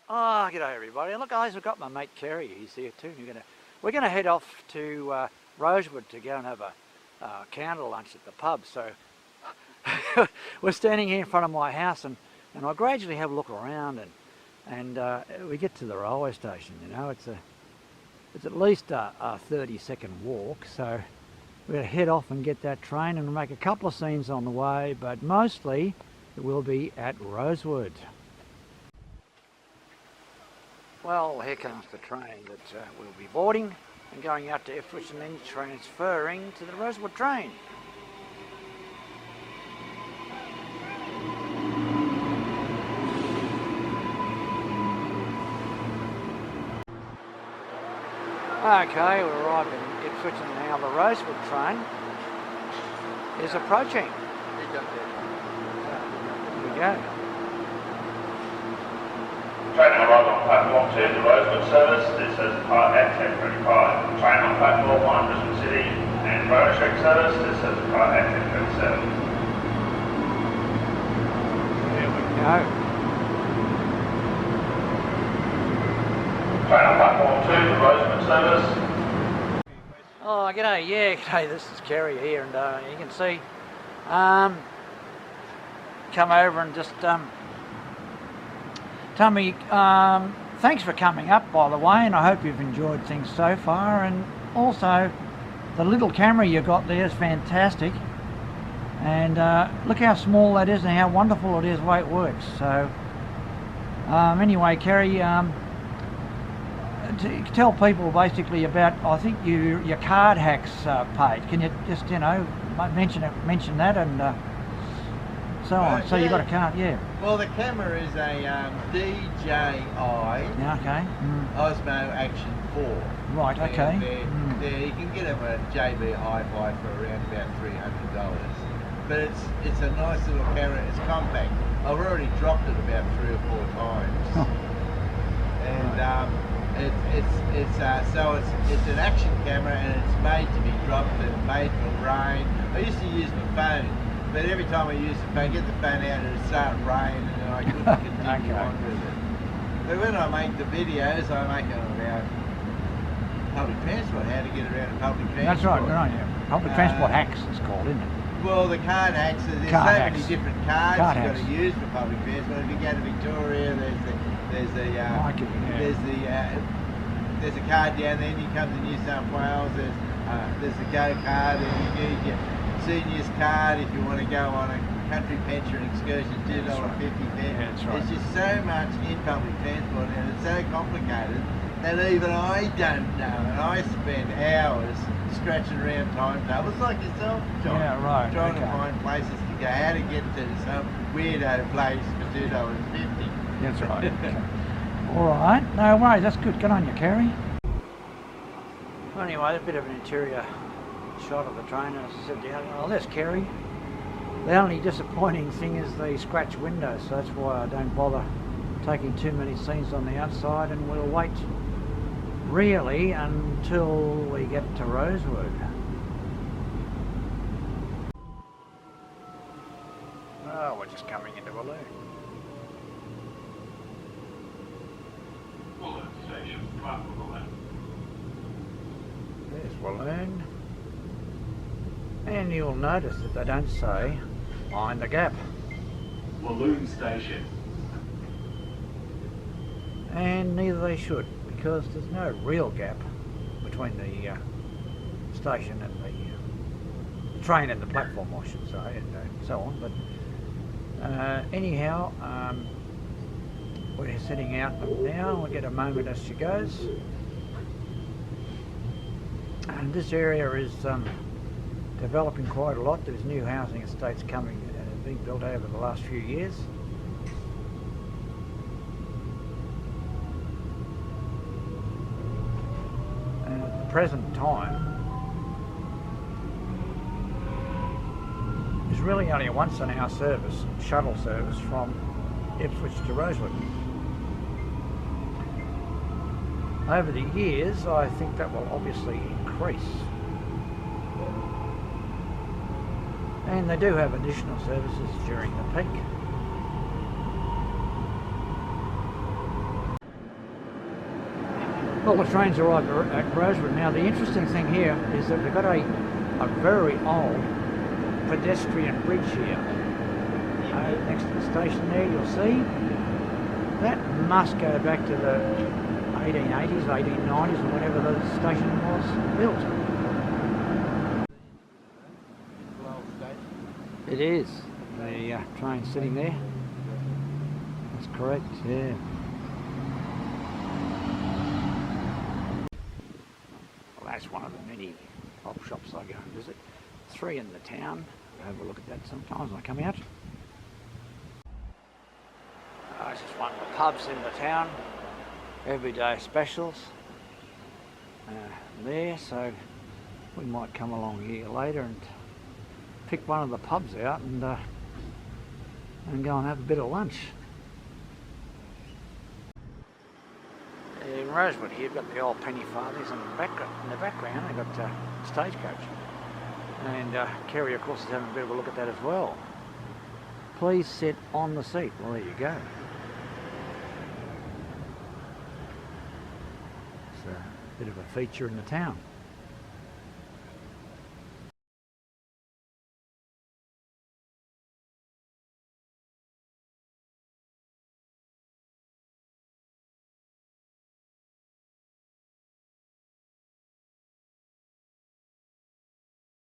Oh, g'day everybody. And look guys, we've got my mate Kerry, he's here too. We're gonna head off to Rosewood to go and have a candle lunch at the pub. So we're standing here in front of my house and I gradually have a look around and we get to the railway station, you know. It's at least a 30-second walk, so we're gonna head off and get that train and we'll make a couple of scenes on the way, but mostly it will be at Rosewood. Well, here comes the train that we'll be boarding and going out to Ipswich and then transferring to the Rosewood train. Okay, we're arrived in Ipswich and now the Rosewood train is approaching. Here we go. Train arrived on platform 2, the Rosewood service. This says depart at 10:35. Train on platform 1, Brisbane City and Rosewood service. This says depart at 10:37. There we go. Train on platform 2, the Rosewood service. Oh, g'day, yeah, g'day, this is Kerry here and you can see, come over and just tell me, thanks for coming up by the way, and I hope you've enjoyed things so far, and also the little camera you got there is fantastic, and look how small that is and how wonderful it is the way it works. So anyway, Kerry, to tell people basically about, I think your card hacks page. Can you just, you know, mention that and so on. So yeah. You got a card, yeah. Well, the camera is a DJI Osmo Action 4. Right, okay. Yeah, you can get them at JB Hi-Fi for around about $300. But it's a nice little camera. It's compact. I've already dropped it about 3 or 4 times. And it's an action camera and it's made to be dropped and made for rain. I used to use my phone, but every time I use the phone, get the phone out, it would start raining and I couldn't continue on with it. But when I make the videos, I make them about public transport, how to get around public transport. That's right, yeah. Public transport hacks it's called, isn't it? Well, the card hacks, there's so many different cards you've got to use for public transport. If you go to Victoria, there's a card down there, and you come to New South Wales, there's a Go card, and you get your seniors card if you want to go on a country pension excursion, $2.50 fare. Yeah, that's right. There's just so much in public transport and it's so complicated that even I don't know, and I spend hours scratching around timetables like yourself, John. Yeah, right. Trying to find places to go, how to get to some weirdo place for $2.50. That's right. Okay. All right, no worries, that's good. Good on you, Kerry. Well, anyway, a bit of an interior shot of the train, as I said. Oh, there's Kerry. The only disappointing thing is the scratch windows, so that's why I don't bother taking too many scenes on the outside, and we'll wait really until we get to Rosewood. Oh, we're just coming into Walloon. There's Walloon, and you'll notice that they don't say Mind the Gap. Walloon Station. And neither they should, because there's no real gap between the station and the train and the platform, I should say, and so on. But anyhow, we're setting out now. We'll get a moment as she goes. And this area is developing quite a lot. There's new housing estates coming, being built over the last few years. And at the present time, there's really only a once-an-hour service, shuttle service from Ipswich to Rosewood. Over the years, I think that will obviously increase. And they do have additional services during the peak. Well, the trains arrived at Rosewood. Now the interesting thing here is that we've got a very old pedestrian bridge here. Next to the station there, you'll see. That must go back to the 1880s, 1890s, or whenever the station was built. It is. The train sitting there. That's correct, yeah. Well, that's one of the many pop shops I go and visit. 3 in the town. I have a look at that sometimes when I come out. This is one of the pubs in the town. Everyday specials. There, so we might come along here later and pick one of the pubs out and go and have a bit of lunch. In Rosewood here, you've got the old penny farthings in the background they've got stagecoach. And Kerry, of course, is having a bit of a look at that as well. Please sit on the seat. Well, there you go. It's a bit of a feature in the town.